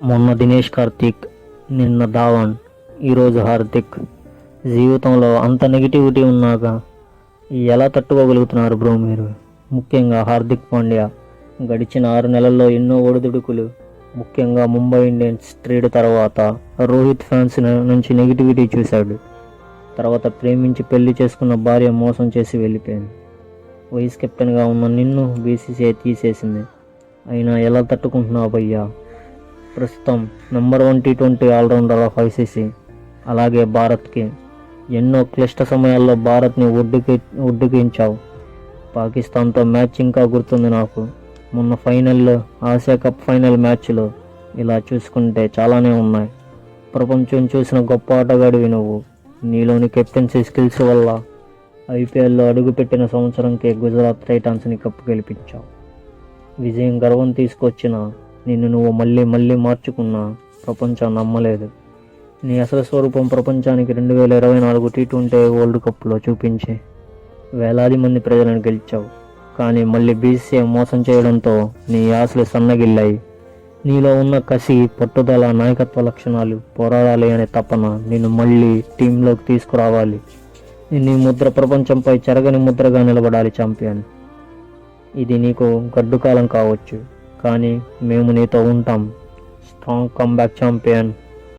మొన్న దినేష్ కార్తీక్, నిన్న ధావన్, ఈరోజు హార్దిక్. జీవితంలో అంత నెగిటివిటీ ఉన్నాక ఎలా తట్టుకోగలుగుతున్నారు బ్రో మీరు? ముఖ్యంగా హార్దిక్ పాండ్యా గడిచిన 6 నెలల్లో ఎన్నో ఒడిదుడుకులు, ముఖ్యంగా ముంబై ఇండియన్స్ ట్రేడ్ తర్వాత రోహిత్ ఫ్యాన్స్ నుంచి నెగిటివిటీ చూశాడు. తర్వాత ప్రేమించి పెళ్లి చేసుకున్న భార్య మోసం చేసి వెళ్ళిపోయింది. వైస్ కెప్టెన్గా ఉన్న నిన్ను బీసీసీఐ తీసేసింది. అయినా ఎలా తట్టుకుంటున్నావు భయ్యా? ప్రస్తుతం number 1 T20 allrounder of ICC. అలాగే భారత్కి ఎన్నో క్లిష్ట సమయాల్లో భారత్ని ఒడ్డుకించావు. పాకిస్తాన్తో మ్యాచ్ ఇంకా గుర్తుంది నాకు. మొన్న ఫైనల్లో, ఆసియా కప్ ఫైనల్ మ్యాచ్లో. ఇలా చూసుకుంటే చాలానే ఉన్నాయి. ప్రపంచం చూసిన గొప్ప ఆటగాడివి నువ్వు. నీలోని కెప్టెన్సీ స్కిల్స్ వల్ల ఐపీఎల్లో అడుగుపెట్టిన సంవత్సరంకే గుజరాత్ టైటాన్స్ని కప్పు గెలిపించావు. విజయం గర్వం తీసుకొచ్చిన నిన్ను నువ్వు మళ్ళీ మార్చుకున్నా ప్రపంచం నమ్మలేదు. నీ అసలు స్వరూపం ప్రపంచానికి 2024 T20 వరల్డ్ కప్లో చూపించి వేలాది మంది ప్రజలను గెలిచావు. కానీ మళ్ళీ బీసీసీఐ మోసం చేయడంతో నీ ఆశలు సన్నగిల్లాయి. నీలో ఉన్న కసి, పట్టుదల, నాయకత్వ లక్షణాలు, పోరాడాలి అనే తపన నిన్ను మళ్ళీ టీంలోకి తీసుకురావాలి. నీ ముద్ర ప్రపంచంపై చెరగని ముద్రగా నిలబడాలి ఛాంపియన్. ఇది నీకు గడ్డు కాలం కావచ్చు, కానీ మేము నీతో ఉంటాం. Strong comeback champion.